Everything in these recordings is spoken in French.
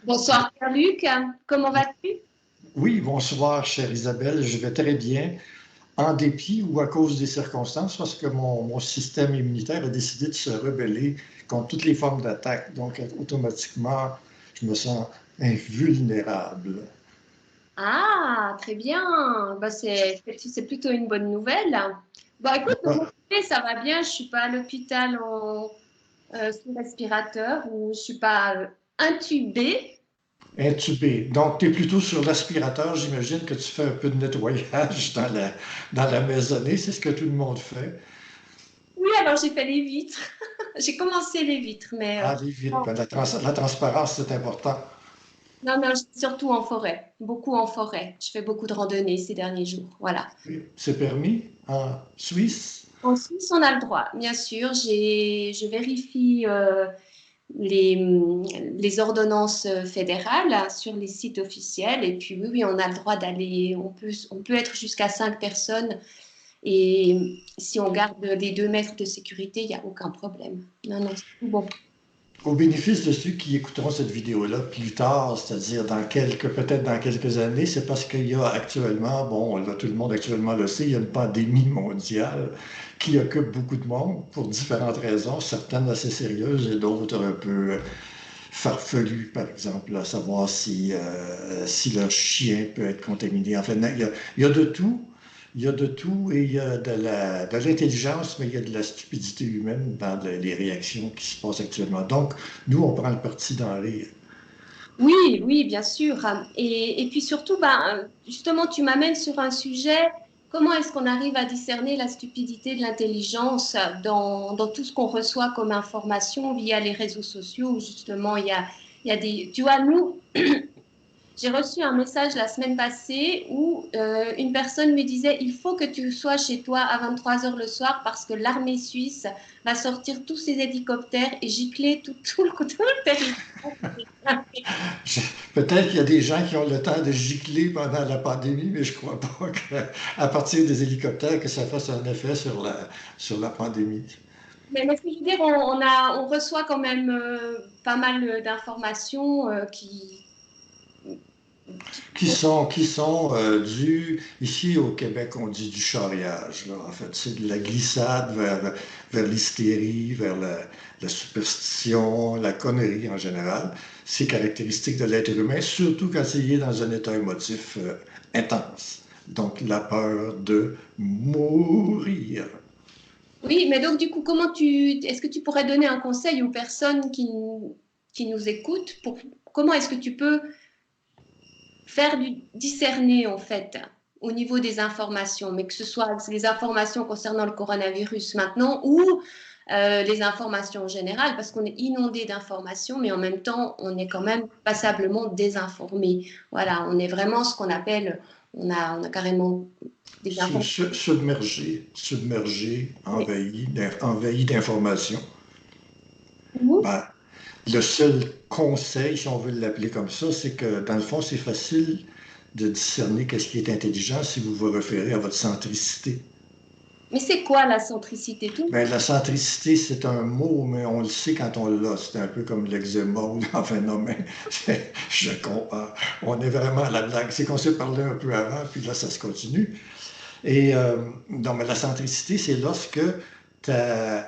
Bonsoir Pierre-Luc, comment vas-tu? Oui, bonsoir, chère Isabelle. Je vais très bien, en dépit ou à cause des circonstances, parce que mon système immunitaire a décidé de se rebeller contre toutes les formes d'attaque. Donc, automatiquement, je me sens invulnérable. Ah, très bien. Bah, c'est plutôt une bonne nouvelle. Bah, écoute, de mon Ah, côté, ça va bien. Je suis pas à l'hôpital sous respirateur ou je suis pas intubée. intubé. Donc, tu es plutôt sur l'aspirateur. J'imagine que tu fais un peu de nettoyage dans la maisonnée. C'est ce que tout le monde fait. Oui, alors j'ai fait les vitres. J'ai commencé les vitres, mais Allez vite. non, Ben, la transparence, c'est important. non, je suis surtout en forêt, beaucoup en forêt. Je fais beaucoup de randonnées ces derniers jours. Voilà. Oui, c'est permis en Suisse. En Suisse, on a le droit, bien sûr. Je vérifie. Les, les ordonnances fédérales sur les sites officiels. Et puis oui, oui, on a le droit d'aller, on peut être jusqu'à 5 personnes. Et si on garde les 2 mètres de sécurité, il n'y a aucun problème. Non, non, c'est tout bon. Au bénéfice de ceux qui écouteront cette vidéo-là plus tard, c'est-à-dire peut-être dans quelques années, c'est parce qu'il y a actuellement, bon, là, tout le monde actuellement le sait, il y a une pandémie mondiale qui occupe beaucoup de monde pour différentes raisons, certaines assez sérieuses et d'autres un peu farfelues, par exemple, à savoir si leur chien peut être contaminé. Enfin, il y a de tout. Il y a de tout et il y a de l'intelligence, mais il y a de la stupidité humaine dans les réactions qui se passent actuellement. Donc, nous, on prend le parti d'en rire. Oui, oui, bien sûr. Et puis surtout, ben, justement, tu m'amènes sur un sujet, comment est-ce qu'on arrive à discerner la stupidité de l'intelligence dans tout ce qu'on reçoit comme information via les réseaux sociaux, où justement, il y a des... Tu vois, nous, j'ai reçu un message la semaine passée où une personne me disait, il faut que tu sois chez toi à 23 heures le soir parce que l'armée suisse va sortir tous ses hélicoptères et gicler tout le territoire. Je- Peut-être qu'il y a des gens qui ont le temps de gicler pendant la pandémie, mais je ne crois pas qu'à partir des hélicoptères, que ça fasse un effet sur la pandémie. Mais ce que je veux dire, on reçoit quand même pas mal d'informations Qui sont dus, ici au Québec, on dit du charriage, là. En fait, c'est de la glissade vers l'hystérie, vers la superstition, la connerie en général. C'est caractéristique de l'être humain, surtout quand il est dans un état émotif intense. Donc, la peur de mourir. Oui, mais donc du coup, est-ce que tu pourrais donner un conseil aux personnes qui nous écoutent pour comment est-ce que tu peux faire du discerner en fait au niveau des informations, mais que ce soit les informations concernant le coronavirus maintenant ou les informations en général, parce qu'on est inondé d'informations, mais en même temps, on est quand même passablement désinformé. Voilà, on est vraiment ce qu'on appelle, on a carrément des informations. Submergé, envahi d'informations. Ben, le seul conseil, si on veut l'appeler comme ça, c'est que dans le fond, c'est facile de discerner qu'est-ce qui est intelligent si vous vous référez à votre centricité. Mais c'est quoi la centricité? Tout. Ben, la centricité, c'est un mot, mais on le sait quand on l'a. C'est un peu comme l'eczéma ou enfin non, mais je compare. On est vraiment à la blague. C'est qu'on s'est parlé un peu avant, puis là, ça se continue. Et non, mais la centricité, c'est lorsque ta,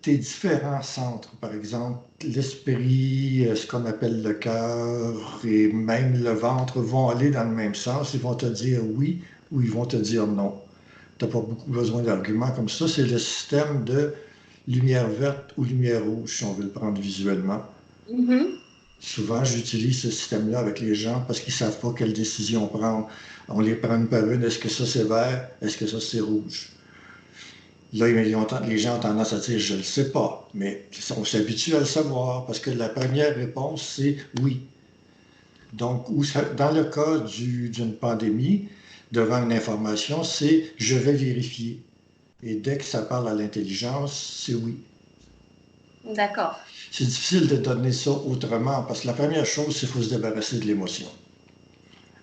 tes différents centres, par exemple, l'esprit, ce qu'on appelle le cœur et même le ventre vont aller dans le même sens. Ils vont te dire oui ou ils vont te dire non. Tu n'as pas beaucoup besoin d'arguments comme ça. C'est le système de lumière verte ou lumière rouge, si on veut le prendre visuellement. Mhm. Souvent, j'utilise ce système-là avec les gens parce qu'ils ne savent pas quelle décision prendre. On les prend une par une. Est-ce que ça c'est vert? Est-ce que ça c'est rouge? Là, les gens ont tendance à dire je ne le sais pas, mais on s'habitue à le savoir parce que la première réponse, c'est oui. Donc, dans le cas d'une pandémie, devant une information, c'est je vais vérifier. Et dès que ça parle à l'intelligence, c'est oui. D'accord. C'est difficile de donner ça autrement parce que la première chose, c'est qu'il faut se débarrasser de l'émotion.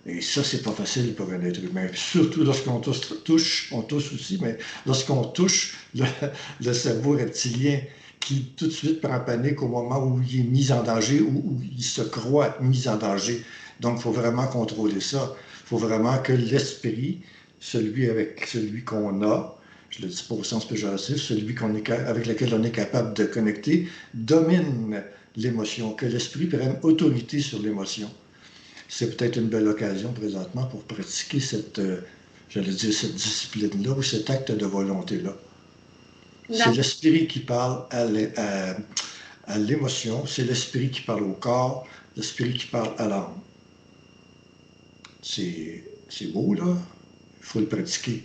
Et ça, c'est pas facile pour un être humain. Puis surtout lorsqu'on touche, on touche aussi, mais lorsqu'on touche le cerveau reptilien qui tout de suite prend panique au moment où il est mis en danger ou où il se croit mis en danger. Donc, il faut vraiment contrôler ça. Il faut vraiment que l'esprit, celui qu'on a, je le dis pas au sens péjoratif, celui avec lequel on est capable de connecter, domine l'émotion, que l'esprit prenne autorité sur l'émotion. C'est peut-être une belle occasion présentement pour pratiquer j'allais dire, cette discipline-là ou cet acte de volonté-là. C'est l'esprit qui parle à l'émotion, c'est l'esprit qui parle au corps, l'esprit qui parle à l'âme. C'est beau, là. Il faut le pratiquer.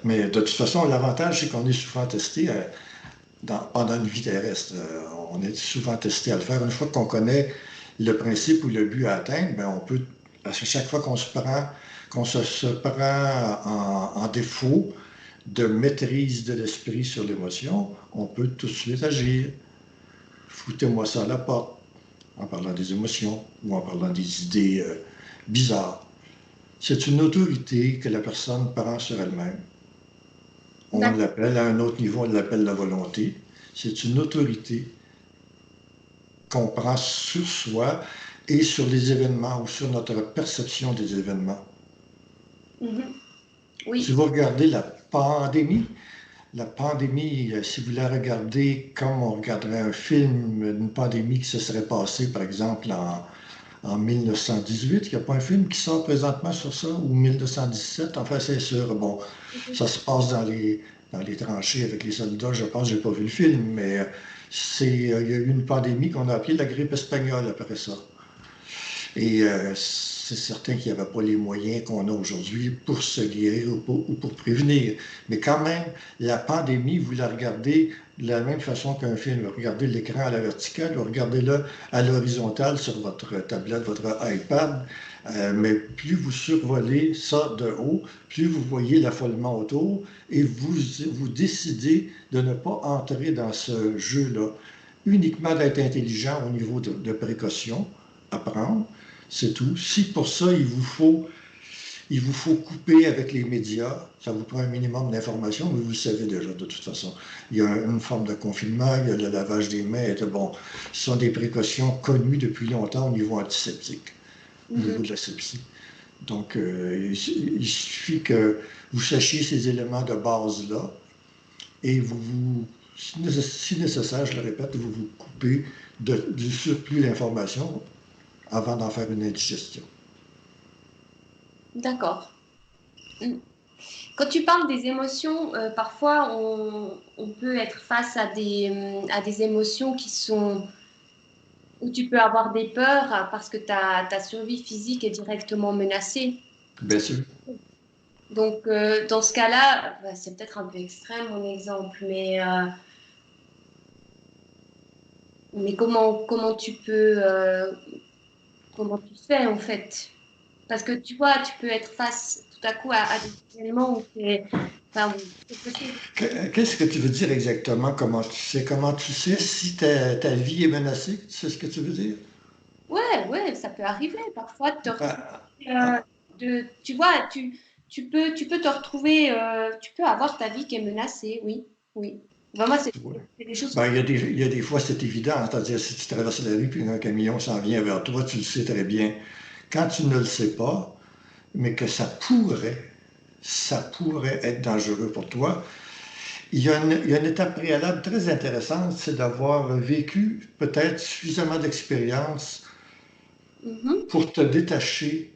Mais de toute façon, l'avantage, c'est qu'on est souvent testé pendant une vie terrestre. On est souvent testé à le faire. Une fois qu'on connaît le principe ou le but à atteindre, ben on peut, à chaque fois qu'on se prend en défaut de maîtrise de l'esprit sur l'émotion, on peut tout de suite agir. Foutez-moi ça à la porte, en parlant des émotions ou en parlant des idées bizarres. C'est une autorité que la personne prend sur elle-même. On l'appelle, à un autre niveau, on l'appelle la volonté. C'est une autorité qu'on prend sur soi et sur les événements ou sur notre perception des événements. Oui. Si vous regardez la pandémie, si vous la regardez comme on regarderait un film, une pandémie qui se serait passée, par exemple, en 1918, il n'y a pas un film qui sort présentement sur ça, ou 1917, enfin c'est sûr, bon, ça se passe dans les tranchées avec les soldats, je pense, j'ai pas vu le film, mais il y a eu une pandémie qu'on a appelée la grippe espagnole après ça. Et c'est certain qu'il n'y avait pas les moyens qu'on a aujourd'hui pour se guérir ou pour prévenir. Mais quand même, la pandémie, vous la regardez de la même façon qu'un film. Vous regardez l'écran à la verticale, vous regardez-le à l'horizontale sur votre tablette, votre iPad. Mais plus vous survolez ça de haut, plus vous voyez l'affolement autour et vous décidez de ne pas entrer dans ce jeu-là. Uniquement d'être intelligent au niveau de précaution, apprendre. C'est tout. Si pour ça, il vous faut couper avec les médias, ça vous prend un minimum d'informations, mais vous le savez déjà de toute façon. Il y a une forme de confinement, il y a le lavage des mains. Bon, ce sont des précautions connues depuis longtemps au niveau antiseptique, au niveau de la sepsie. Donc, il suffit que vous sachiez ces éléments de base-là et si nécessaire, je le répète, vous vous coupez du surplus d'informations avant d'en faire une indigestion. D'accord. Quand tu parles des émotions, parfois on peut être face à des émotions où tu peux avoir des peurs parce que ta survie physique est directement menacée. Bien sûr. Donc, dans ce cas-là, c'est peut-être un peu extrême mon exemple, mais comment tu peux... comment tu fais en fait? Parce que tu vois, tu peux être face tout à coup à des éléments où c'est... Enfin, Qu'est-ce que tu veux dire exactement? Comment tu sais si ta vie est menacée? Tu sais ce que tu veux dire? Ouais, ça peut arriver parfois de te retrouver, tu vois, tu peux te retrouver, tu peux avoir ta vie qui est menacée, oui, oui. Vraiment, c'est des choses... Il y a des fois, c'est évident, c'est-à-dire si tu traverses la rue puis un camion s'en vient vers toi, tu le sais très bien. Quand tu ne le sais pas, mais que ça pourrait être dangereux pour toi, il y a une étape préalable très intéressante, c'est d'avoir vécu peut-être suffisamment d'expérience pour te détacher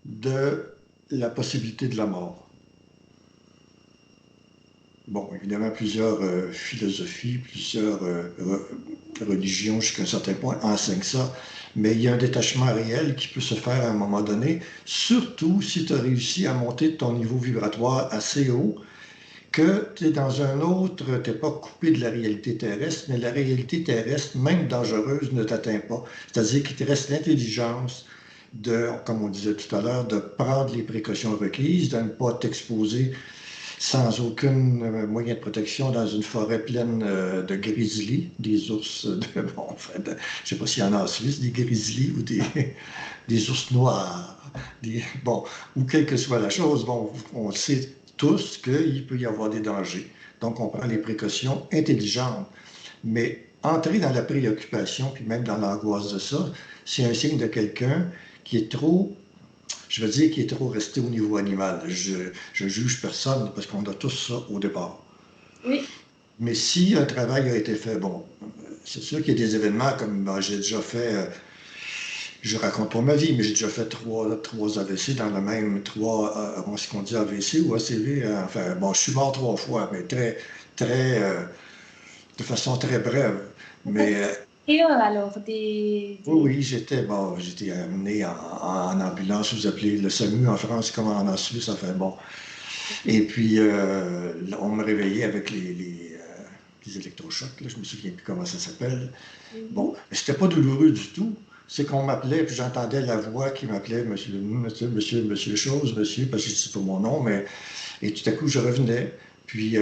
de la possibilité de la mort. Bon, évidemment, plusieurs philosophies, plusieurs religions, jusqu'à un certain point, enseignent ça, mais il y a un détachement réel qui peut se faire à un moment donné, surtout si tu as réussi à monter ton niveau vibratoire assez haut, que tu es dans un autre, tu n'es pas coupé de la réalité terrestre, mais la réalité terrestre, même dangereuse, ne t'atteint pas. C'est-à-dire qu'il te reste l'intelligence comme on disait tout à l'heure, de prendre les précautions requises, de ne pas t'exposer sans aucun moyen de protection dans une forêt pleine de grizzlies, des ours, je ne sais pas s'il y en a en Suisse, des grizzlies ou des ours noirs, ou quelle que soit la chose, on sait tous qu'il peut y avoir des dangers. Donc, on prend les précautions intelligentes. Mais entrer dans la préoccupation, puis même dans l'angoisse de ça, c'est un signe de quelqu'un qui est trop, je veux dire, qui est trop resté au niveau animal. Je juge personne parce qu'on a tous ça au départ. Oui, Mais si un travail a été fait, bon, c'est sûr qu'il y a des événements comme ben, j'ai déjà fait, je raconte pas ma vie, mais j'ai déjà fait trois AVC dans le même, comment est-ce qu'on dit AVC ou ACV, enfin, bon, je suis mort 3 fois, mais de façon très brève. Mais et alors, oui, oui, j'étais amené en ambulance, vous appelez le SAMU en France comme en Suisse, enfin bon. Et puis, on me réveillait avec les électrochocs, là, je me souviens plus comment ça s'appelle. Bon, Mhm. mais c'était pas douloureux du tout. C'est qu'on m'appelait, puis j'entendais la voix qui m'appelait, monsieur chose, monsieur, parce que c'est pas mon nom, mais, et tout à coup, je revenais. Puis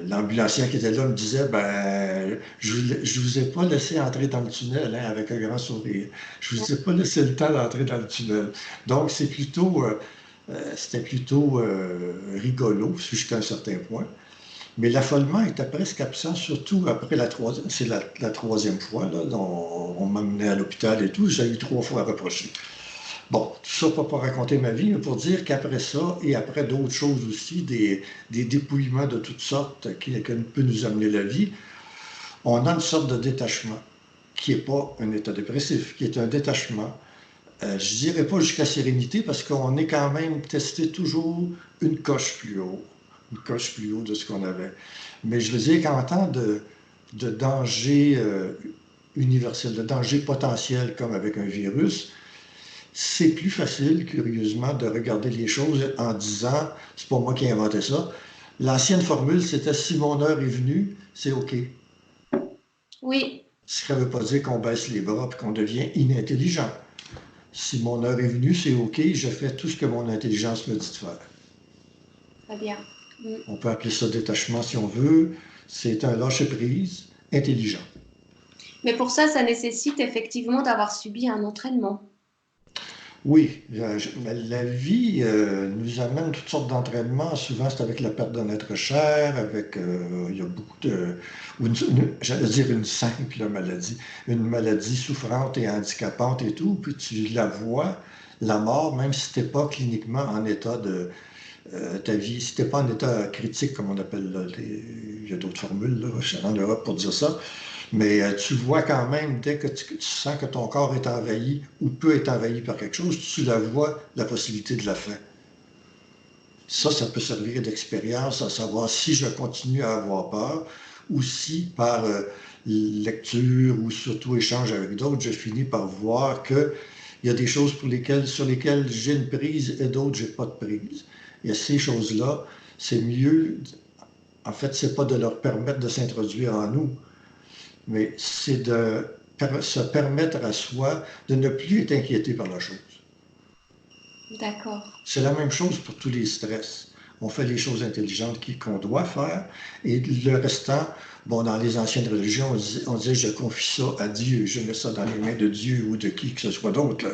l'ambulancier qui était là me disait, ben, je vous ai pas laissé entrer dans le tunnel, hein, avec un grand sourire. Je vous ai pas laissé le temps d'entrer dans le tunnel. Donc, c'était plutôt rigolo, jusqu'à un certain point. Mais l'affolement était presque absent, surtout après la troisième. C'est la troisième fois, là, dont on m'a mené à l'hôpital et tout. J'ai eu 3 fois à reprocher. Bon, tout ça pour pas raconter ma vie, mais pour dire qu'après ça, et après d'autres choses aussi, des dépouillements de toutes sortes qui peut nous amener la vie, on a une sorte de détachement, qui n'est pas un état dépressif, qui est un détachement. Je ne dirais pas jusqu'à sérénité, parce qu'on est quand même testé toujours une coche plus haut, une coche plus haut de ce qu'on avait. Mais je veux dire qu'en temps de danger universel, de danger potentiel comme avec un virus, c'est plus facile, curieusement, de regarder les choses en disant, c'est pas moi qui ai inventé ça. L'ancienne formule, c'était si mon heure est venue, c'est OK. Oui, Ce qui ne veut pas dire qu'on baisse les bras et qu'on devient inintelligent. Si mon heure est venue, c'est OK, je fais tout ce que mon intelligence me dit de faire. très bien. Mm. On peut appeler ça détachement si on veut. C'est un lâcher-prise intelligent. Mais pour ça nécessite effectivement d'avoir subi un entraînement. Oui, la vie nous amène toutes sortes d'entraînements. Souvent, c'est avec la perte de notre chair, avec, il y a beaucoup de, j'allais dire une simple maladie, une maladie souffrante et handicapante et tout, puis tu la vois, la mort, même si tu n'es pas cliniquement en état de, ta vie, si tu n'es pas en état critique, comme on appelle, là, il y a d'autres formules là, en Europe pour dire ça, mais tu vois quand même, dès que tu sens que ton corps est envahi ou peut être envahi par quelque chose, tu la vois, la possibilité de la fin. Ça peut servir d'expérience à savoir si je continue à avoir peur ou si par lecture ou surtout échange avec d'autres, je finis par voir qu'il y a des choses sur lesquelles j'ai une prise et d'autres, j'ai pas de prise. Et ces choses-là, c'est mieux, en fait, c'est pas de leur permettre de s'introduire en nous, mais c'est de se permettre à soi de ne plus être inquiété par la chose. D'accord. C'est la même chose pour tous les stress. On fait les choses intelligentes qu'on doit faire et le restant, bon, dans les anciennes religions, on disait je confie ça à Dieu, je mets ça dans les mains de Dieu ou de qui que ce soit d'autre.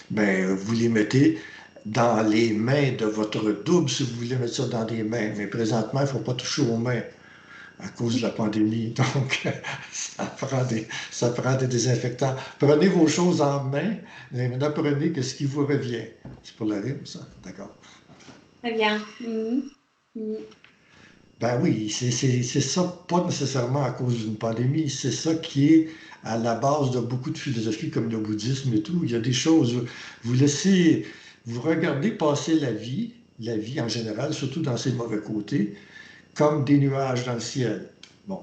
Ben, vous les mettez dans les mains de votre double si vous voulez mettre ça dans des mains. Mais présentement, il ne faut pas toucher aux mains à cause de la pandémie. Donc, ça prend des désinfectants. Prenez vos choses en main, mais maintenant prenez ce qui vous revient. C'est pour la rime, ça? D'accord. Très bien. Mhm. Mhm. Ben oui, c'est ça, pas nécessairement à cause d'une pandémie, c'est ça qui est à la base de beaucoup de philosophies comme le bouddhisme et tout. Il y a des choses, vous laissez, vous regardez passer la vie en général, surtout dans ses mauvais côtés, comme des nuages dans le ciel. Bon,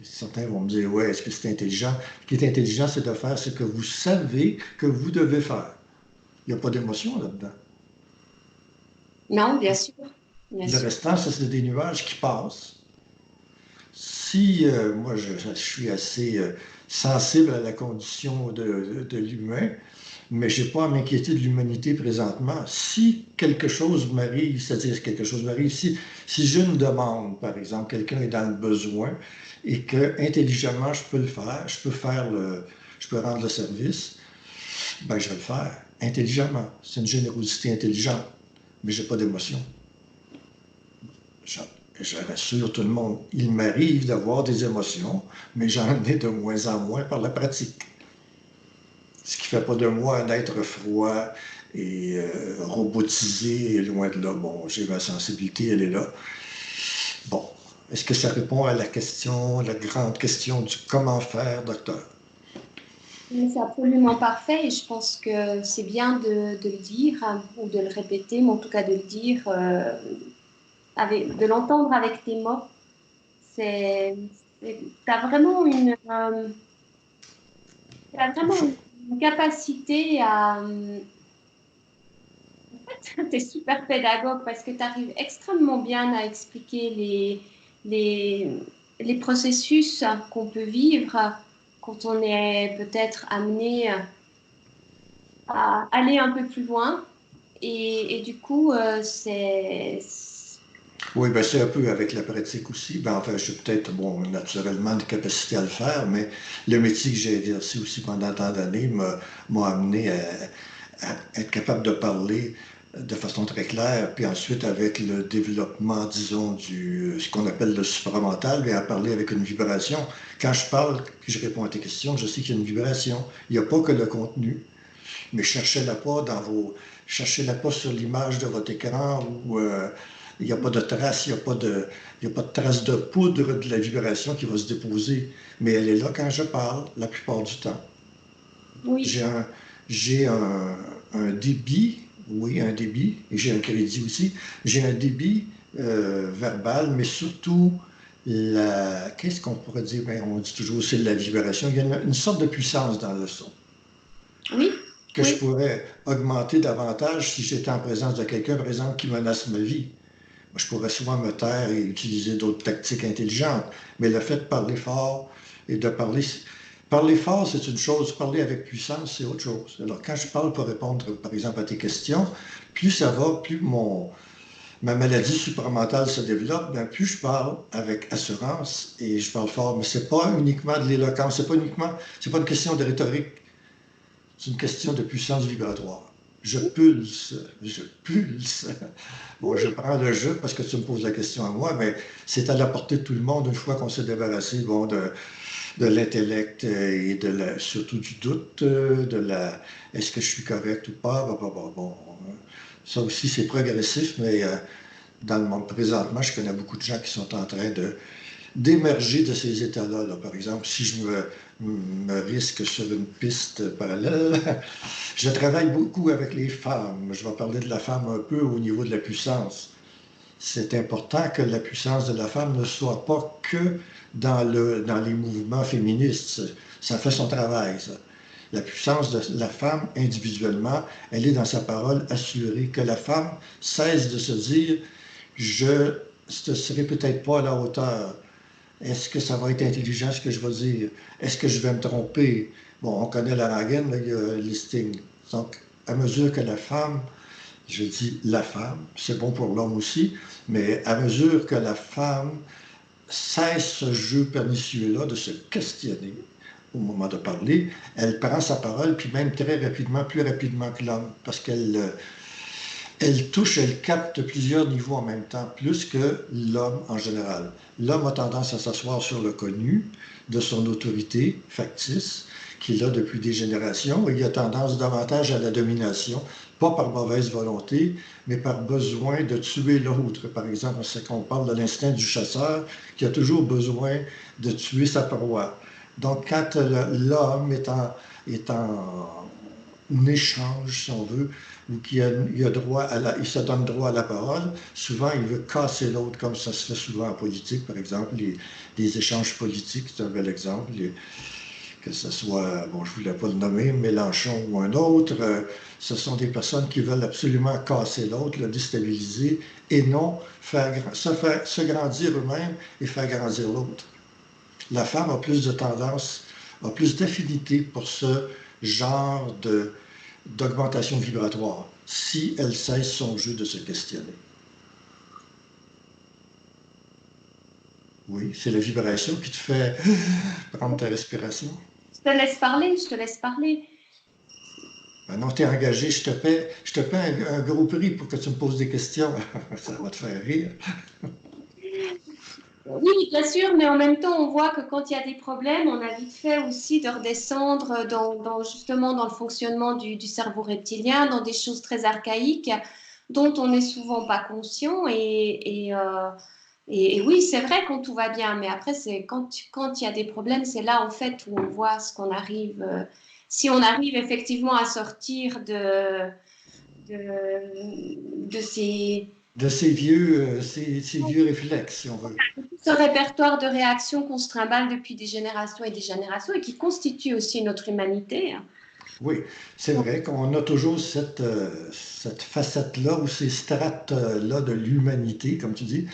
certains vont me dire, ouais, est-ce que c'est intelligent? Ce qui est intelligent, c'est de faire ce que vous savez que vous devez faire. Il n'y a pas d'émotion là-dedans. Non, bien sûr. Bien Le sûr. restant, ça, c'est des nuages qui passent. Si moi, je suis assez sensible à la condition de l'humain, mais je n'ai pas à m'inquiéter de l'humanité présentement. Si quelque chose m'arrive, c'est-à-dire quelque chose m'arrive, si j'ai une demande, par exemple, quelqu'un est dans le besoin et que intelligemment je peux le faire, je peux rendre le service, ben je vais le faire intelligemment. C'est une générosité intelligente, mais j'ai pas d'émotion. je rassure tout le monde, il m'arrive d'avoir des émotions, mais j'en ai de moins en moins par la pratique. Ce qui ne fait pas de moi un être froid et robotisé, et loin de là. Bon, j'ai ma sensibilité, elle est là. Bon, est-ce que ça répond à la question, la grande question du comment faire, docteur? Mais c'est absolument parfait et je pense que c'est bien de le dire ou de le répéter, mais en tout cas de le dire, de l'entendre avec tes mots. C'est, t'as vraiment t'as Il vraiment faut, une capacité à, t'es super pédagogue parce que tu arrives extrêmement bien à expliquer les, les processus qu'on peut vivre quand on est peut-être amené à aller un peu plus loin. Et du coup, oui, ben c'est un peu avec la pratique aussi. Ben, enfin, j'ai peut-être, bon, naturellement, de capacité à le faire, mais le métier que j'ai exercé aussi pendant tant d'années m'a amené à être capable de parler de façon très claire, puis ensuite avec le développement, disons, ce qu'on appelle le supramental, et à parler avec une vibration. Quand je parle, puis je réponds à tes questions, je sais qu'il y a une vibration. Il n'y a pas que le contenu, mais cherchez-la pas sur l'image de votre écran où il n'y a pas de trace, il y a pas de trace de poudre de la vibration qui va se déposer, mais elle est là quand je parle, la plupart du temps. oui, J'ai un, j'ai un débit, oui, un débit, et j'ai un crédit aussi. J'ai un débit verbal, mais surtout qu'est-ce qu'on pourrait dire? Ben, on dit toujours c'est de la vibration. Il y a une sorte de puissance dans le son oui, que je oui, pourrais augmenter davantage si j'étais en présence de quelqu'un, par exemple, qui menace ma vie. Moi, je pourrais souvent me taire et utiliser d'autres tactiques intelligentes, mais le fait de parler fort et de parler fort, c'est une chose, parler avec puissance, c'est autre chose. Alors, quand je parle pour répondre, par exemple, à tes questions, plus ça va, plus ma maladie supramentale se développe, bien, plus je parle avec assurance et je parle fort. Mais c'est pas uniquement de l'éloquence, c'est pas une question de rhétorique. C'est une question de puissance vibratoire. Je pulse, je pulse. Bon, je prends le jeu parce que tu me poses la question à moi, mais c'est à la portée de tout le monde une fois qu'on s'est débarrassé bon, de l'intellect et surtout du doute, est-ce que je suis correct ou pas. Bon, ça aussi c'est progressif, mais dans le monde présentement, je connais beaucoup de gens qui sont en train d'émerger de ces états-là. Là. Par exemple, si je me risque sur une piste parallèle, je travaille beaucoup avec les femmes. Je vais parler de la femme un peu au niveau de la puissance. C'est important que la puissance de la femme ne soit pas que dans les mouvements féministes. Ça fait son travail, ça. La puissance de la femme individuellement, elle est dans sa parole assurée. Que la femme cesse de se dire, je ne serai peut-être pas à la hauteur. Est-ce que ça va être intelligent ce que je vais dire? Est-ce que je vais me tromper? Bon, on connaît la rengaine, il y a un listing. Donc, à mesure que la femme, je dis la femme, c'est bon pour l'homme aussi, mais à mesure que la femme cesse ce jeu pernicieux-là de se questionner au moment de parler, elle prend sa parole, puis même très rapidement, plus rapidement que l'homme, parce elle touche, elle capte plusieurs niveaux en même temps, plus que l'homme en général. L'homme a tendance à s'asseoir sur le connu de son autorité factice, qu'il a depuis des générations, et il a tendance davantage à la domination, pas par mauvaise volonté, mais par besoin de tuer l'autre. Par exemple, c'est qu'on parle de l'instinct du chasseur qui a toujours besoin de tuer sa proie. Donc, quand l'homme est en échange, si on veut, ou il se donne droit à la parole, souvent il veut casser l'autre, comme ça se fait souvent en politique, par exemple, les échanges politiques, c'est un bel exemple, que ce soit, bon, je ne voulais pas le nommer, Mélenchon ou un autre, ce sont des personnes qui veulent absolument casser l'autre, le déstabiliser, et non se grandir eux-mêmes et faire grandir l'autre. La femme a plus de tendance, a plus d'affinité pour ce genre d'augmentation vibratoire, si elle cesse son jeu de se questionner. Oui, c'est la vibration qui te fait prendre ta respiration. je te laisse parler, je te laisse parler. Ben non, tu es engagé, je te paie un gros prix pour que tu me poses des questions. Ça va te faire rire. Oui, bien sûr, mais en même temps, on voit que quand il y a des problèmes, on a vite fait aussi de redescendre justement dans le fonctionnement du cerveau reptilien, dans des choses très archaïques dont on n'est souvent pas conscient. Et oui, c'est vrai quand tout va bien, mais après, c'est quand il y a des problèmes, c'est là en fait où on voit ce qu'on arrive, si on arrive effectivement à sortir de De ces vieux réflexes, si on veut. ce répertoire de réactions qu'on se trimballe depuis des générations et des générations et qui constitue aussi notre humanité. Oui, c'est vrai qu'on a toujours cette facette-là ou ces strates-là de l'humanité, comme tu dis,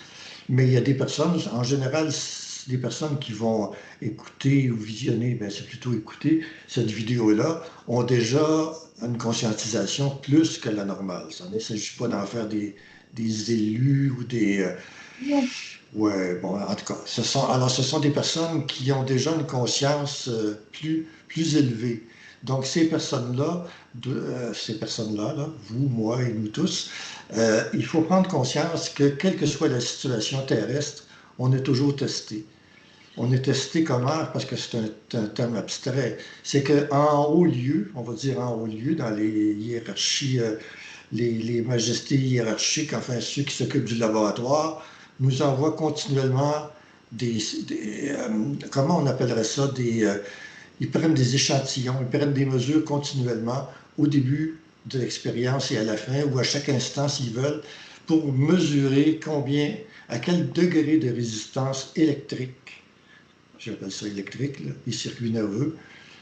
mais il y a des personnes, en général, des personnes qui vont écouter ou visionner, ben c'est plutôt écouter cette vidéo-là, ont déjà une conscientisation plus que la normale. Ça ne s'agit pas d'en faire des élus ou ouais, bon, en tout cas, ce sont des personnes qui ont déjà une conscience plus élevée. Donc, ces personnes-là, là, vous, moi et nous tous, il faut prendre conscience que, quelle que soit la situation terrestre, on est toujours testé. On est testé comment? Parce que c'est un terme abstrait. C'est qu'en haut lieu, on va dire en haut lieu, dans les hiérarchies, les majestés hiérarchiques, enfin ceux qui s'occupent du laboratoire, nous envoient continuellement comment on appellerait ça, ils prennent des échantillons, ils prennent des mesures continuellement au début de l'expérience et à la fin, ou à chaque instant s'ils veulent, pour mesurer à quel degré de résistance électrique, j'appelle ça électrique, là, les circuits nerveux,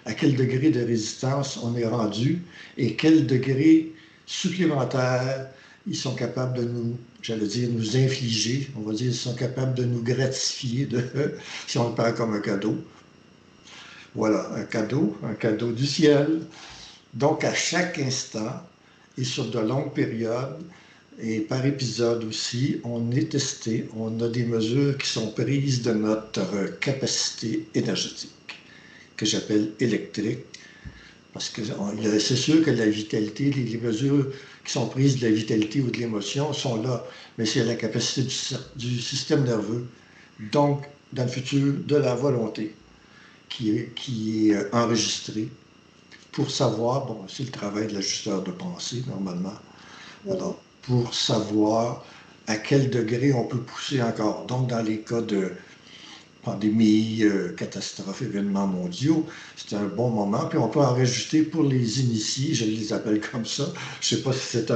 à quel degré de résistance on est rendu et quel degré supplémentaire ils sont capables de nous infliger, on va dire, ils sont capables de nous gratifier, si on le prend comme un cadeau. Voilà, un cadeau du ciel. Donc, à chaque instant et sur de longues périodes, et par épisode aussi, on est testé, on a des mesures qui sont prises de notre capacité énergétique, que j'appelle électrique, parce que c'est sûr que la vitalité, les mesures qui sont prises de la vitalité ou de l'émotion sont là, mais c'est la capacité du système nerveux, donc dans le futur, de la volonté qui est enregistrée pour savoir, bon, c'est le travail de l'ajusteur de pensée normalement, alors pour savoir à quel degré on peut pousser encore. Donc dans les cas de pandémie, catastrophes, événements mondiaux, c'est un bon moment. Puis on peut en rajouter pour les initiés, je les appelle comme ça. Je ne sais pas si c'est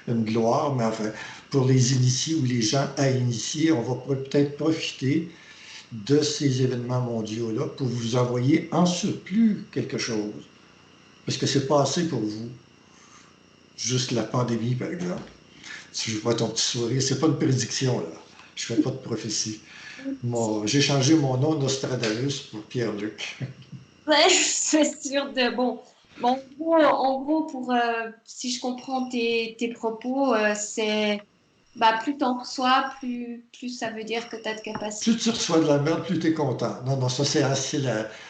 une gloire, mais enfin, pour les initiés ou les gens à initier, on va peut-être profiter de ces événements mondiaux-là pour vous envoyer en surplus quelque chose. Parce que c'est pas assez pour vous. Juste la pandémie, par exemple. Si je vois ton petit sourire, c'est pas une prédiction, là. Je fais pas de prophétie. J'ai changé mon nom Nostradamus pour Pierre-Luc. Ouais, c'est sûr de bon en gros pour si je comprends tes propos, c'est bah plus t'en reçois, plus ça veut dire que tu as de Plus capacité. tu reçois de la merde, plus tu es content. Non, non, ça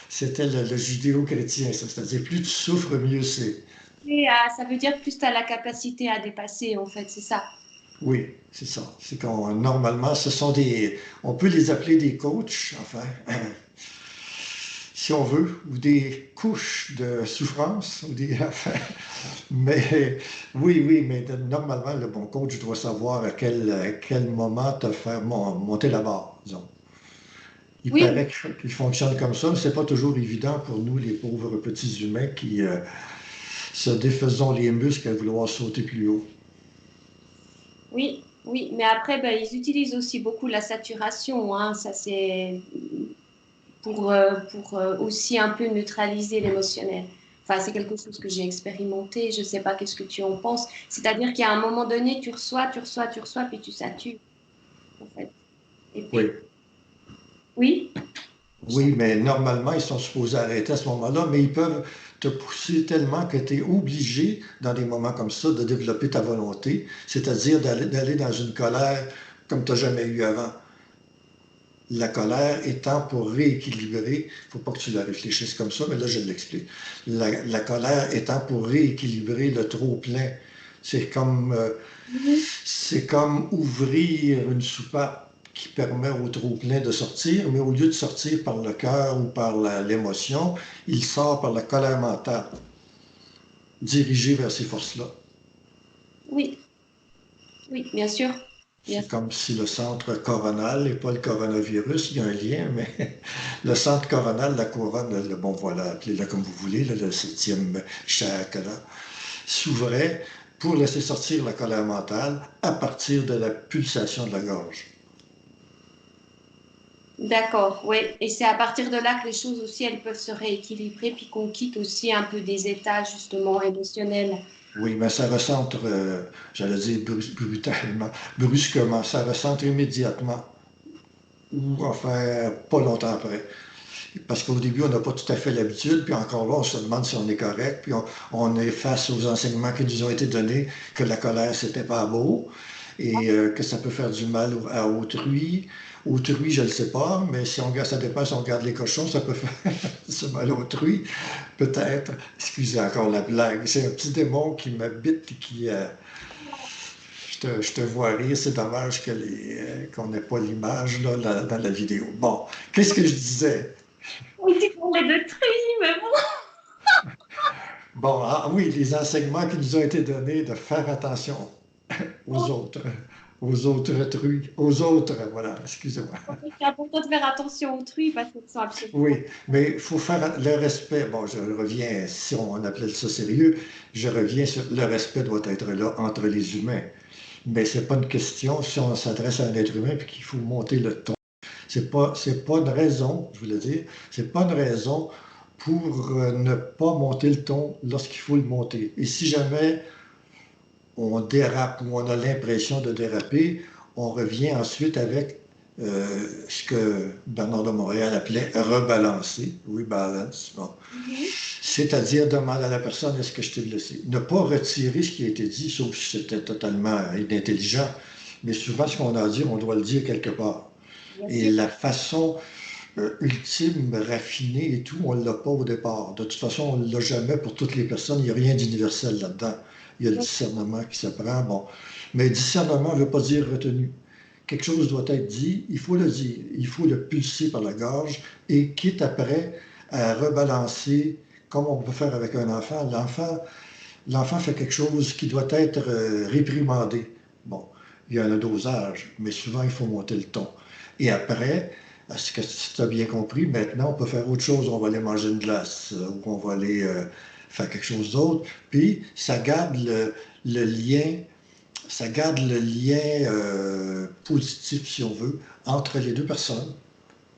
c'était le judéo-chrétien, ça. C'est-à-dire plus tu souffres, mieux c'est. Ça veut dire plus tu as la capacité à dépasser en fait, c'est ça. Oui, c'est ça. C'est qu'on normalement, on peut les appeler des coachs, enfin, si on veut, ou des couches de souffrance, enfin, mais oui, oui, mais normalement, le bon coach doit savoir à quel moment te faire monter la barre, disons. Il Oui, paraît qu'il fonctionne comme ça, mais c'est pas toujours évident pour nous, les pauvres petits humains qui se défaisons les muscles à vouloir sauter plus haut. oui, oui, mais après ben, ils utilisent aussi beaucoup la saturation, hein, ça c'est pour aussi un peu neutraliser l'émotionnel. Enfin, c'est quelque chose que j'ai expérimenté. Je ne sais pas qu'est-ce que tu en penses. C'est-à-dire qu'à un moment donné, tu reçois, puis tu satures, en fait. Et Oui. puis, oui, je Oui, t'entends. mais normalement, ils sont supposés arrêter à ce moment-là, mais ils peuvent te pousser tellement que tu es obligé, dans des moments comme ça, de développer ta volonté, c'est-à-dire d'aller dans une colère comme tu n'as jamais eu avant. La colère étant pour rééquilibrer, il ne faut pas que tu la réfléchisses comme ça, mais là, je l'explique. La colère étant pour rééquilibrer le trop-plein. C'est comme, euh, Mhm. c'est comme ouvrir une soupape qui permet au trop-plein de sortir, mais au lieu de sortir par le cœur ou par l'émotion, il sort par la colère mentale, dirigée vers ces forces-là. Oui, oui, bien sûr. Bien C'est sûr. comme si le centre coronal et pas le coronavirus, il y a un lien, mais le centre coronal, la couronne, bon voilà, appelez-le comme vous voulez, le septième chakra, s'ouvrait pour laisser sortir la colère mentale à partir de la pulsation de la gorge. D'accord, oui. Et c'est à partir de là que les choses aussi, elles peuvent se rééquilibrer, puis qu'on quitte aussi un peu des états justement émotionnels. Oui, mais ça recentre, j'allais dire brutalement, brusquement, ça recentre immédiatement ou enfin pas longtemps après. Parce qu'au début, on n'a pas tout à fait l'habitude, puis encore là, on se demande si on est correct, puis on est face aux enseignements qui nous ont été donnés, que la colère, c'était pas beau, et que ça peut faire du mal à autrui. Autrui, je ne le sais pas, mais si on regarde, ça dépend si on regarde les cochons, ça peut faire du mal à autrui, peut-être. Excusez encore la blague, c'est un petit démon qui m'habite et qui... je te vois rire, c'est dommage qu'on n'ait pas l'image là, dans la vidéo. Bon, qu'est-ce que je disais? Oui, tu parlais de tri, mais bon. Bon, ah oui, les enseignements qui nous ont été donnés de faire attention aux autres, aux autres trucs, aux autres, voilà, excusez-moi. C'est important de faire attention autrui parce que sont absolument. Oui, mais il faut faire le respect. Bon, je reviens, si on appelait ça sérieux, je reviens sur le respect doit être là entre les humains. Mais c'est pas une question si on s'adresse à un être humain puis qu'il faut monter le ton. C'est pas une raison, je voulais dire, c'est pas une raison pour ne pas monter le ton lorsqu'il faut le monter. Et si jamais on dérape ou on a l'impression de déraper, on revient ensuite avec ce que Bernard de Montréal appelait rebalancer, rebalance. Bon. Mhm. C'est-à-dire demander à la personne est-ce que je t'ai blessé. Ne pas retirer ce qui a été dit, sauf si c'était totalement inintelligent. Mais souvent, ce qu'on a à dire, on doit le dire quelque part. Bien Et sûr. la façon ultime, raffinée et tout, on ne l'a pas au départ. De toute façon, on ne l'a jamais pour toutes les personnes. Il n'y a rien d'universel là-dedans. Il y a le discernement qui s'apprend. Bon. Mais discernement ne veut pas dire retenu. Quelque chose doit être dit, il faut le dire, il faut le pulser par la gorge et quitte après à rebalancer, comme on peut faire avec un enfant. L'enfant fait quelque chose qui doit être réprimandé. Bon, il y a un dosage, mais souvent il faut monter le ton. Et après, est-ce que tu as bien compris, maintenant on peut faire autre chose, on va aller manger une glace ou on va aller faire quelque chose d'autre. Puis ça garde le lien, ça garde le lien positif, si on veut, entre les deux personnes.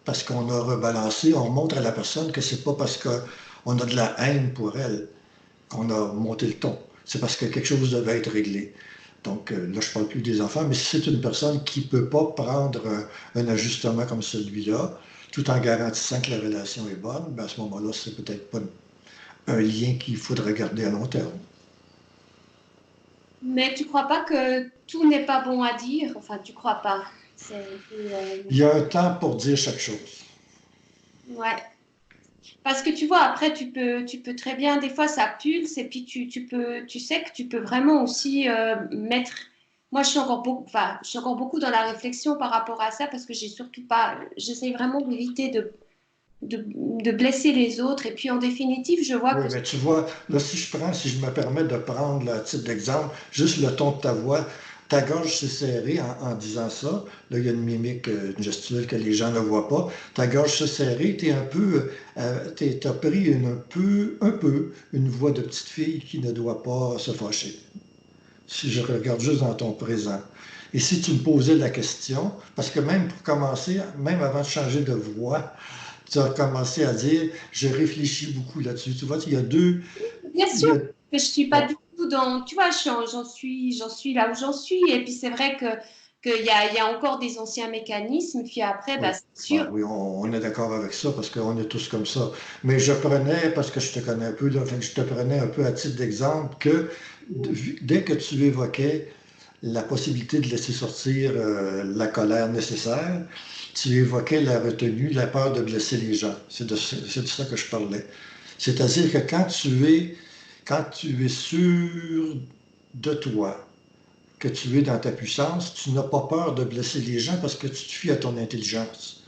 Parce qu'on a rebalancé, on montre à la personne que c'est pas parce qu'on a de la haine pour elle qu'on a monté le ton. C'est parce que quelque chose devait être réglé. Donc là, je ne parle plus des enfants, mais si c'est une personne qui ne peut pas prendre un ajustement comme celui-là, tout en garantissant que la relation est bonne, ben à ce moment-là, c'est peut-être pas un lien qu'il faudrait garder à long terme. Mais tu crois pas que tout n'est pas bon à dire? Enfin, tu crois pas. C'est un peu, Il y a un temps pour dire chaque chose. ouais. Parce que tu vois, après, tu peux très bien, des fois, ça pulse, et puis tu sais que tu peux vraiment aussi mettre. Moi, je suis encore beaucoup, enfin, je suis encore beaucoup dans la réflexion par rapport à ça, parce que j'ai surtout pas, j'essaie vraiment d'éviter de blesser les autres. Et puis, en définitive, je vois Oui, que mais tu vois, là, si je me permets de prendre le titre d'exemple, juste le ton de ta voix, ta gorge s'est serrée en disant ça. Là, il y a une mimique, une gestuelle que les gens ne voient pas. Ta gorge s'est serrée, tu es un peu, t'as pris un peu une voix de petite fille qui ne doit pas se fâcher. Si je regarde juste dans ton présent. Et si tu me posais la question, parce que même pour commencer, même avant de changer de voix, tu as commencé à dire, je réfléchis beaucoup là-dessus. Tu vois, il y a deux, bien il sûr y a, que je suis pas bon, du tout dans, tu vois, j'en suis là où j'en suis. Et puis, c'est vrai que qu'il y a encore des anciens mécanismes. Puis après, oui, bah, c'est bon, sûr. oui, on est d'accord avec ça parce qu'on est tous comme ça. Mais je prenais, parce que je te connais un peu, là, fait que je te prenais un peu à titre d'exemple que dès que tu évoquais la possibilité de laisser sortir la colère nécessaire, tu évoquais la retenue, la peur de blesser les gens. C'est de ça que je parlais. C'est-à-dire que quand tu es sûr de toi, que tu es dans ta puissance, tu n'as pas peur de blesser les gens parce que tu te fies à ton intelligence.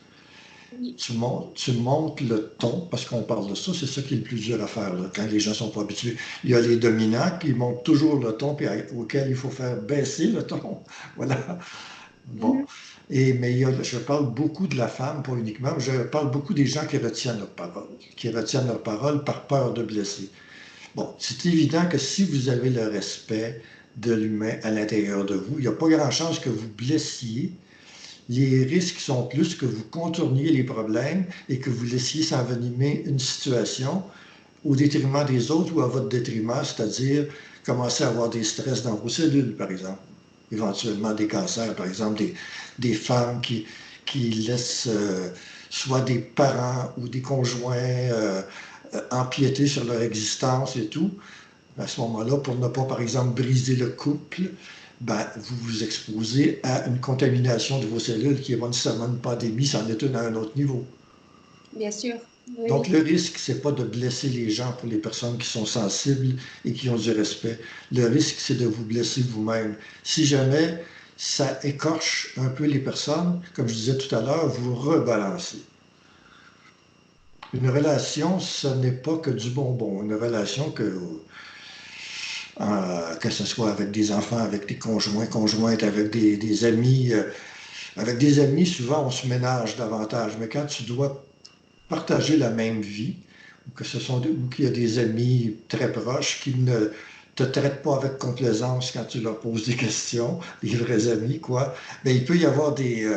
Oui. Tu montes le ton, parce qu'on parle de ça, c'est ça qui est le plus dur à faire, là, quand les gens ne sont pas habitués. Il y a les dominants qui montent toujours le ton, puis auquel il faut faire baisser le ton. Voilà. Bon. Mhm. Mais je parle beaucoup de la femme, pas uniquement, je parle beaucoup des gens qui retiennent leur parole par peur de blesser. Bon, c'est évident que si vous avez le respect de l'humain à l'intérieur de vous, il n'y a pas grand chance que vous blessiez. Les risques sont plus que vous contourniez les problèmes et que vous laissiez s'envenimer une situation au détriment des autres ou à votre détriment, c'est-à-dire commencer à avoir des stress dans vos cellules, par exemple. Éventuellement des cancers, par exemple, des femmes qui laissent soit des parents ou des conjoints empiéter sur leur existence et tout. À ce moment-là, pour ne pas, par exemple, briser le couple, ben, vous vous exposez à une contamination de vos cellules qui n'est pas nécessairement une pandémie, c'en est une à un autre niveau. Bien sûr. Donc, Oui. le risque, c'est pas de blesser les gens pour les personnes qui sont sensibles et qui ont du respect. Le risque, c'est de vous blesser vous-même. Si jamais ça écorche un peu les personnes, comme je disais tout à l'heure, vous rebalancez. Une relation, ce n'est pas que du bonbon. Une relation que ce soit avec des enfants, avec des conjoints, conjointes, avec des amis. Avec des amis, souvent, on se ménage davantage. Mais quand tu dois partager la même vie, ou qu'il y a des amis très proches qui ne te traitent pas avec complaisance quand tu leur poses des questions, des vrais amis, quoi, mais il peut y avoir des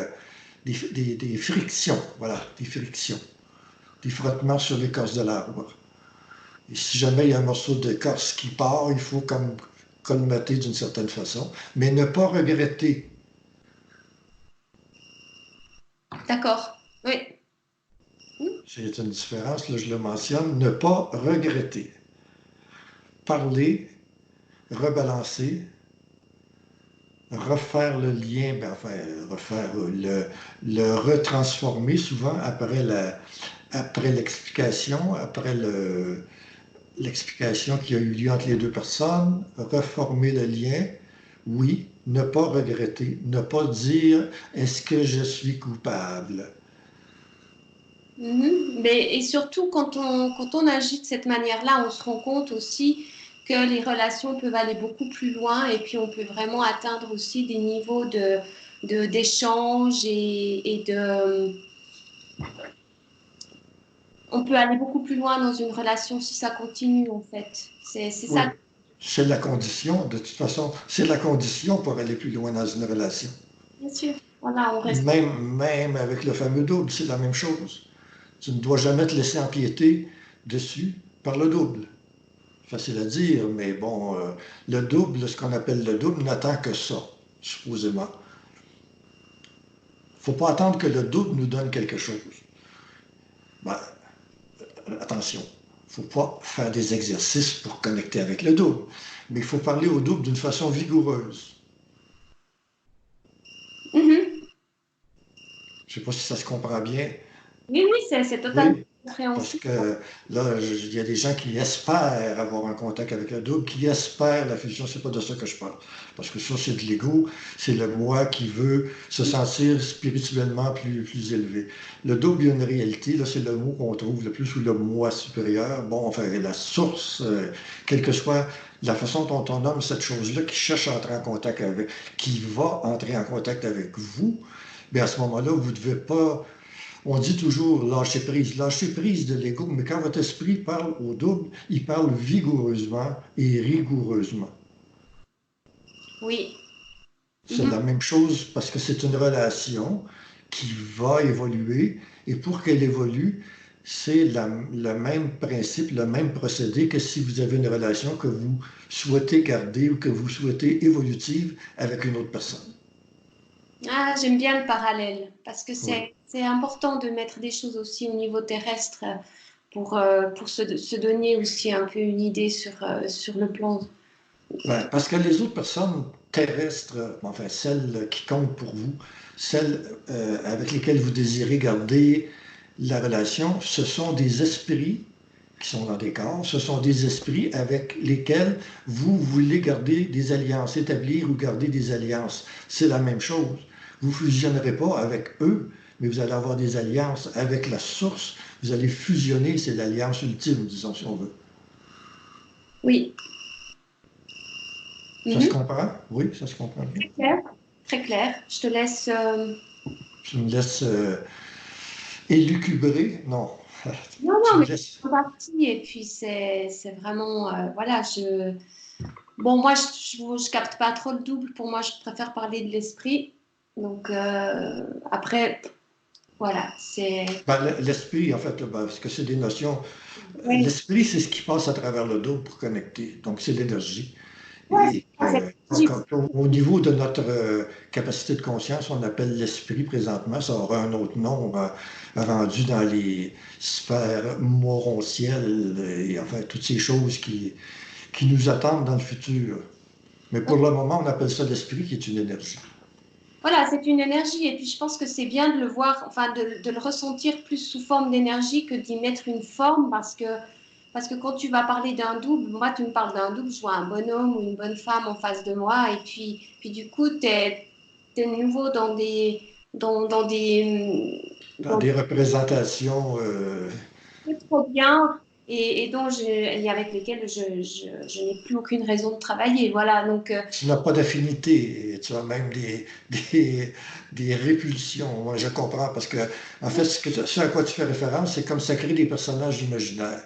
frictions, voilà, des frictions, des frottements sur l'écorce de l'arbre. Et si jamais il y a un morceau d'écorce qui part, il faut comme colmater d'une certaine façon, mais ne pas regretter. D'accord. Oui. C'est une différence, là, je le mentionne, ne pas regretter. Parler, rebalancer, refaire le lien, ben, enfin, le retransformer souvent après l'explication, l'explication qui a eu lieu entre les deux personnes, reformer le lien, oui, ne pas regretter, ne pas dire est-ce que je suis coupable. Mhm. Mais, et surtout, quand on agit de cette manière-là, on se rend compte aussi que les relations peuvent aller beaucoup plus loin et puis on peut vraiment atteindre aussi des niveaux d'échange et de... On peut aller beaucoup plus loin dans une relation si ça continue, en fait. C'est Oui, ça, c'est la condition, de toute façon, c'est la condition pour aller plus loin dans une relation. bien sûr. Voilà, on reste... Même avec le fameux double, c'est la même chose. Tu ne dois jamais te laisser empiéter dessus par le double. Facile à dire, mais bon, le double, ce qu'on appelle le double, n'attend que ça, supposément. Il ne faut pas attendre que le double nous donne quelque chose. Ben, attention, il ne faut pas faire des exercices pour connecter avec le double, mais il faut parler au double d'une façon vigoureuse. Mhm. Je ne sais pas si ça se comprend bien. Oui, oui, c'est totalement Oui, parce compréhensible. que là, il y a des gens qui espèrent avoir un contact avec le double, qui espèrent la fusion. C'est pas de ça que je parle. Parce que ça, c'est de l'ego. C'est le moi qui veut se sentir spirituellement plus élevé. Le double, il y a une réalité. Là, c'est le mot qu'on trouve le plus, ou le moi supérieur. Bon, enfin, la source, quelle que soit la façon dont on nomme cette chose-là, qui cherche à entrer en contact avec, qui va entrer en contact avec vous, bien à ce moment-là, vous ne devez pas. On dit toujours lâcher prise de l'ego, mais quand votre esprit parle au double, il parle vigoureusement et rigoureusement. Oui. C'est Mhm. la même chose parce que c'est une relation qui va évoluer et pour qu'elle évolue, c'est le même principe, le même procédé que si vous avez une relation que vous souhaitez garder ou que vous souhaitez évolutive avec une autre personne. Ah, j'aime bien le parallèle parce que Oui. c'est important de mettre des choses aussi au niveau terrestre pour se donner aussi un peu une idée sur le plan. Ben, parce que les autres personnes terrestres, enfin celles qui comptent pour vous, celles avec lesquelles vous désirez garder la relation, ce sont des esprits qui sont dans des corps, ce sont des esprits avec lesquels vous voulez garder des alliances, établir ou garder des alliances. C'est la même chose. Vous ne fusionnerez pas avec eux, mais vous allez avoir des alliances avec la source. Vous allez fusionner, c'est l'alliance ultime, disons, si on veut. Oui. Ça se Mhm. comprend? Oui, ça se comprend bien. Très clair. Très clair. Je te laisse. Tu me laisses élucubrer? Non. Non, Tu non, me mais laisses. c'est parti. Et puis, c'est vraiment. Voilà, bon, moi, je capte pas trop le double. Pour moi, je préfère parler de l'esprit. Donc, après, voilà, c'est. Ben, l'esprit, en fait, ben, parce que c'est des notions. Oui, L'esprit, c'est ce qui passe à travers le dos pour connecter. Donc, c'est l'énergie. ouais, Et donc, au niveau de notre capacité de conscience, on appelle l'esprit présentement. Ça aura un autre nom rendu dans les sphères morontielles et enfin toutes ces choses qui nous attendent dans le futur. Mais pour le moment, on appelle ça l'esprit qui est une énergie. voilà, c'est une énergie. Et puis, je pense que c'est bien de le voir, enfin, de le ressentir plus sous forme d'énergie que d'y mettre une forme parce que quand tu vas parler d'un double, moi, tu me parles d'un double, je vois un bonhomme ou une bonne femme en face de moi. Et puis du coup, tu es de nouveau dans Dans des représentations, trop bien et et avec lesquels je n'ai plus aucune raison de travailler. Voilà, donc, tu n'as pas d'affinité, tu as même des répulsions. Moi, je comprends parce que, en fait, ce à quoi tu fais référence, c'est comme ça crée des personnages imaginaires.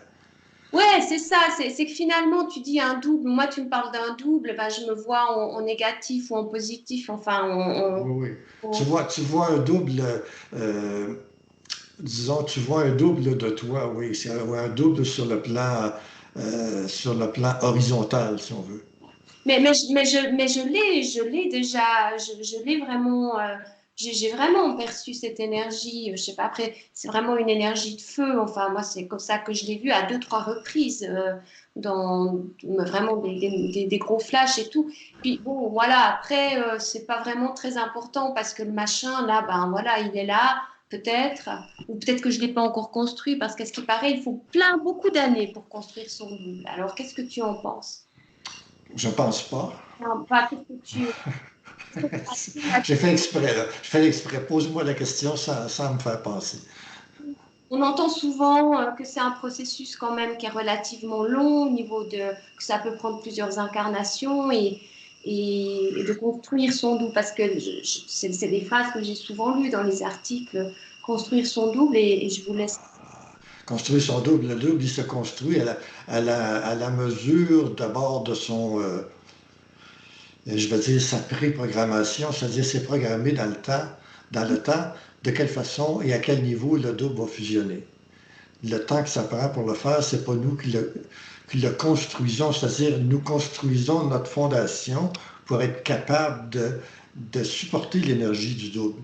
ouais, c'est ça, c'est que finalement, tu dis un double, moi, tu me parles d'un double, ben, je me vois en négatif ou en positif, enfin, Oui, oui. on- Tu vois un double, euh, disons, tu vois un double de toi, oui. C'est un double sur le plan horizontal, si on veut. mais je l'ai déjà, je l'ai vraiment, j'ai vraiment perçu cette énergie, je sais pas, après, c'est vraiment une énergie de feu, enfin, moi, c'est comme ça que je l'ai vu à deux, trois reprises, vraiment des gros flashs et tout. Puis bon, voilà, après, c'est pas vraiment très important parce que le machin, là, ben voilà, il est là, peut-être, ou peut-être que je l'ai pas encore construit parce qu'à ce qui paraît, il faut beaucoup d'années pour construire son double. Alors, qu'est-ce que tu en penses? Je pense pas. Non, pas qu'est-ce que tu. Qu'est-ce que tu as- J'ai fait exprès, là. J'ai fait exprès. Pose-moi la question sans me faire penser. On entend souvent que c'est un processus quand même qui est relativement long au niveau de que ça peut prendre plusieurs incarnations et de construire son double parce que c'est des phrases que j'ai souvent lues dans les articles, construire son double et je vous laisse. Construire son double, le double, il se construit à la mesure d'abord de son, je vais dire, sa préprogrammation, c'est-à-dire c'est programmé dans le temps, de quelle façon et à quel niveau le double va fusionner. Le temps que ça prend pour le faire, c'est pas nous qui le construisons, c'est-à-dire nous construisons notre fondation pour être capable de supporter l'énergie du double.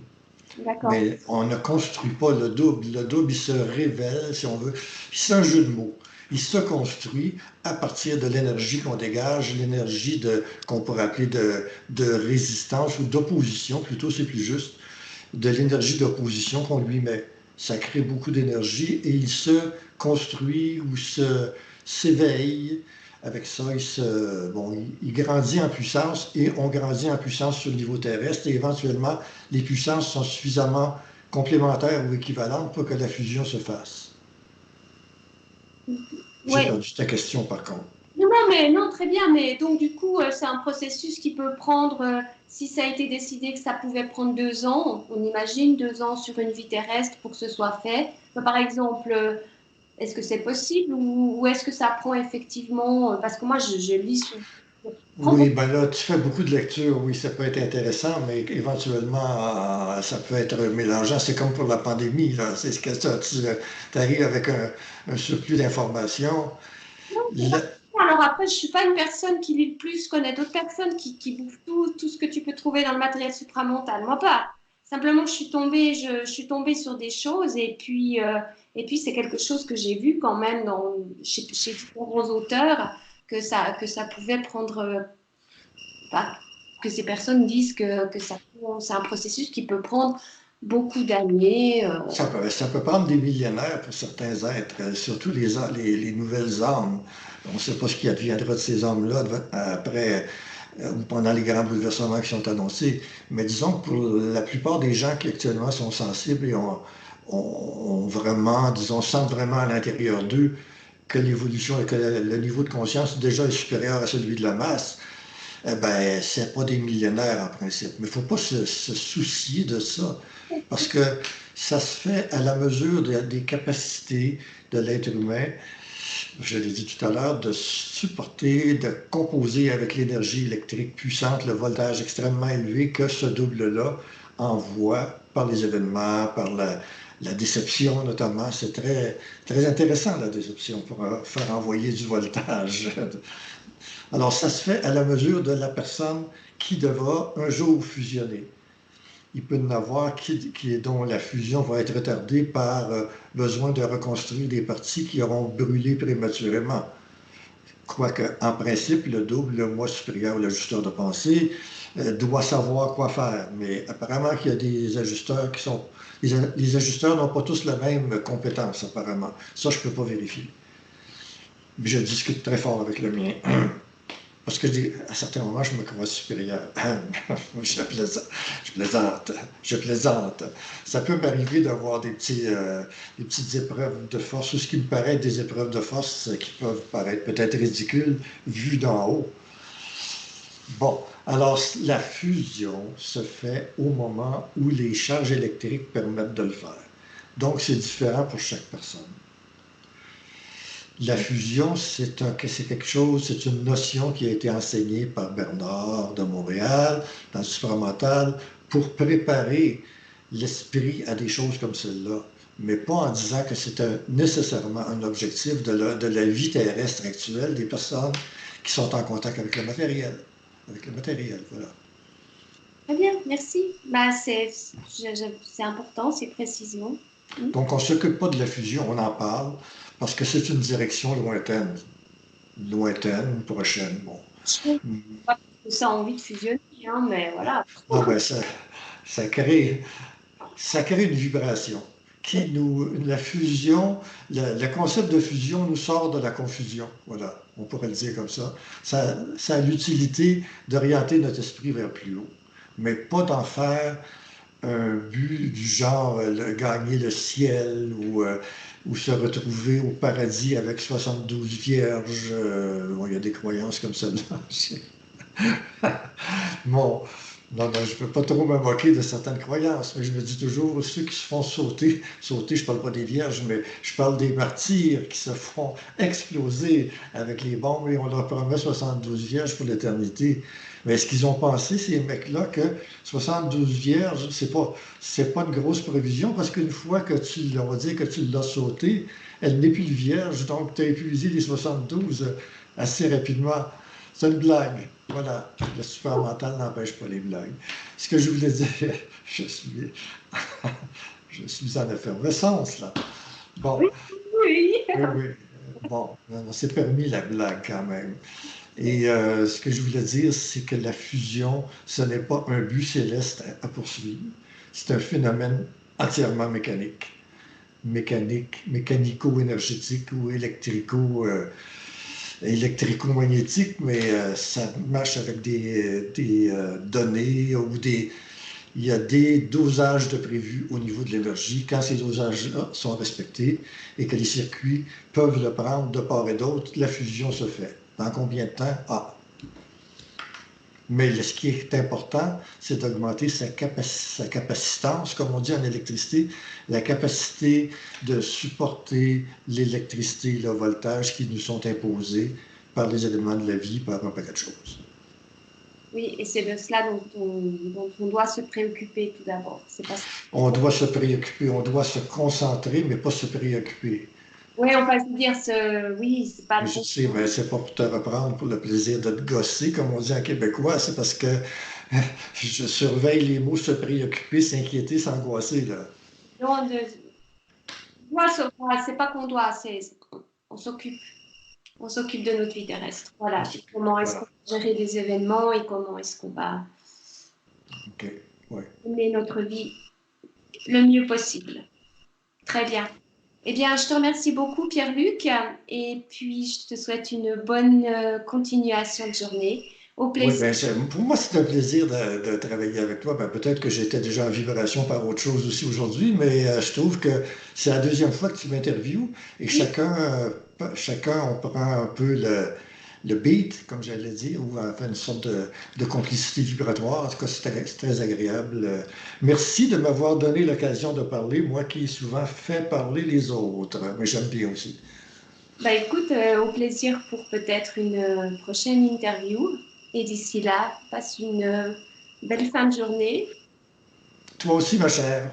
D'accord. Mais on ne construit pas le double. Le double, il se révèle, si on veut. C'est un jeu de mots. Il se construit à partir de l'énergie qu'on dégage, l'énergie qu'on pourrait appeler de résistance ou d'opposition, plutôt c'est plus juste, de l'énergie d'opposition qu'on lui met. Ça crée beaucoup d'énergie et il se construit ou s'éveille. Avec ça, il grandit en puissance et on grandit en puissance sur le niveau terrestre et éventuellement, les puissances sont suffisamment complémentaires ou équivalentes pour que la fusion se fasse. J'ai Oui. perdu ta question par contre. Non, non, mais non, très bien. Mais donc, du coup, c'est un processus qui peut prendre, si ça a été décidé que ça pouvait prendre 2 ans, on imagine 2 ans sur une vie terrestre pour que ce soit fait. Mais par exemple, est-ce que c'est possible ou est-ce que ça prend effectivement, parce que moi, je lis souvent. Ça prend Oui, ben là, tu fais beaucoup de lectures, oui, ça peut être intéressant, mais éventuellement, ça peut être mélangeant. C'est comme pour la pandémie, là. C'est ce que ça, tu arrives avec un surplus d'informations. beaucoup. Alors après, je suis pas une personne qui lit le plus. Je connais d'autres personnes qui bouffent tout ce que tu peux trouver dans le matériel supramental. Moi, pas. Simplement, je suis tombée sur des choses et puis c'est quelque chose que j'ai vu quand même chez différents auteurs que ça pouvait prendre, bah, que ces personnes disent que c'est un processus qui peut prendre beaucoup d'années. Ça peut prendre des millénaires pour certains êtres, surtout les nouvelles âmes. On ne sait pas ce qui adviendra de ces âmes-là après ou pendant les grands bouleversements qui sont annoncés. Mais disons que pour la plupart des gens qui actuellement sont sensibles et ont vraiment, disons, sentent vraiment à l'intérieur d'eux que l'évolution et que le niveau de conscience déjà est supérieur à celui de la masse, eh ben, c'est pas des millénaires en principe. Mais il ne faut pas se soucier de ça, parce que ça se fait à la mesure des capacités de l'être humain, je l'ai dit tout à l'heure, de supporter, de composer avec l'énergie électrique puissante, le voltage extrêmement élevé que ce double-là envoie par les événements, par la déception notamment. C'est très, très intéressant, la déception, pour faire envoyer du voltage. Alors, ça se fait à la mesure de la personne qui devra un jour fusionner. Il peut y en avoir dont la fusion va être retardée par besoin de reconstruire des parties qui auront brûlé prématurément. Quoique, en principe, le double, le moi supérieur, l'ajusteur de pensée, doit savoir quoi faire. Mais apparemment qu'il y a des ajusteurs qui sont... Les ajusteurs n'ont pas tous la même compétence, apparemment. Ça, je ne peux pas vérifier. Mais je discute très fort avec le mien. Parce que à certains moments, je me crois supérieur. Je plaisante. Ça peut m'arriver d'avoir des petites épreuves de force, ou ce qui me paraît être des épreuves de force qui peuvent paraître peut-être ridicules vues d'en haut. Bon, alors la fusion se fait au moment où les charges électriques permettent de le faire. Donc, c'est différent pour chaque personne. La fusion, c'est quelque chose, c'est une notion qui a été enseignée par Bernard de Montréal dans le supramental pour préparer l'esprit à des choses comme celle-là, mais pas en disant que c'est nécessairement un objectif de la vie terrestre actuelle des personnes qui sont en contact avec le matériel. Voilà. Très bien, merci. Bah, c'est important, ces précisions. Donc, on ne s'occupe pas de la fusion, on en parle, parce que c'est une direction lointaine, prochaine. Bon. Ça a envie de fusionner, hein, mais voilà. Ah ben ça crée une vibration la fusion, le concept de fusion nous sort de la confusion. Voilà, on pourrait le dire comme ça. Ça a l'utilité d'orienter notre esprit vers plus haut, mais pas d'en faire un but du genre gagner le ciel ou se retrouver au paradis avec 72 vierges. Bon, il y a des croyances comme celle-là. Bon, non, je ne peux pas trop me moquer de certaines croyances, mais je me dis toujours, ceux qui se font sauter, je ne parle pas des vierges, mais je parle des martyrs qui se font exploser avec les bombes et on leur promet 72 vierges pour l'éternité. Mais est-ce qu'ils ont pensé, ces mecs-là, que 72 vierges, c'est pas une grosse provision, parce qu'une fois que on va dire que tu l'as sauté, elle n'est plus vierge, donc tu as épuisé les 72 assez rapidement. C'est une blague. Voilà, le supramental n'empêche pas les blagues. Ce que je voulais dire, je suis en effervescence, là. Bon, Oui, oui. oui. Bon, c'est permis la blague quand même. Et ce que je voulais dire, c'est que la fusion, ce n'est pas un but céleste à poursuivre. C'est un phénomène entièrement mécanique. Mécanico-énergétique ou électrico-magnétique, mais ça marche avec des données ou il y a des dosages de prévus au niveau de l'énergie. Quand ces dosages-là sont respectés et que les circuits peuvent le prendre de part et d'autre, la fusion se fait. Dans combien de temps? Ah. Mais ce qui est important, c'est d'augmenter sa capacitance, comme on dit en électricité, la capacité de supporter l'électricité, le voltage qui nous sont imposés par les éléments de la vie, par un paquet de choses. Oui, et c'est de cela dont on doit se préoccuper tout d'abord. On doit se préoccuper, on doit se concentrer, mais pas se préoccuper. Oui, on va se dire, oui, c'est pas... Je sais, mais c'est pas pour te reprendre pour le plaisir de te gosser, comme on dit en québécois, c'est parce que je surveille les mots se préoccuper, s'inquiéter, s'angoisser, là. Non, c'est pas qu'on doit, on s'occupe. On s'occupe de notre vie terrestre. Voilà. Comment est-ce qu'on va gérer les événements et comment est-ce qu'on va mener notre vie le mieux possible. Très bien. Eh bien, je te remercie beaucoup, Pierre-Luc, et puis je te souhaite une bonne continuation de journée. Au Oui, plaisir. ben, pour moi, c'est un plaisir de travailler avec toi. Ben, peut-être que j'étais déjà en vibration par autre chose aussi aujourd'hui, mais je trouve que c'est la deuxième fois que tu m'interviews et Oui, chacun, on prend un peu le beat, comme j'allais dire, ou enfin une sorte de complicité vibratoire. En tout cas, c'est très agréable. Merci de m'avoir donné l'occasion de parler, moi qui souvent fais parler les autres, mais j'aime bien aussi. bah écoute, au plaisir pour peut-être une prochaine interview. Et d'ici là, passe une belle fin de journée. Toi aussi, ma chère.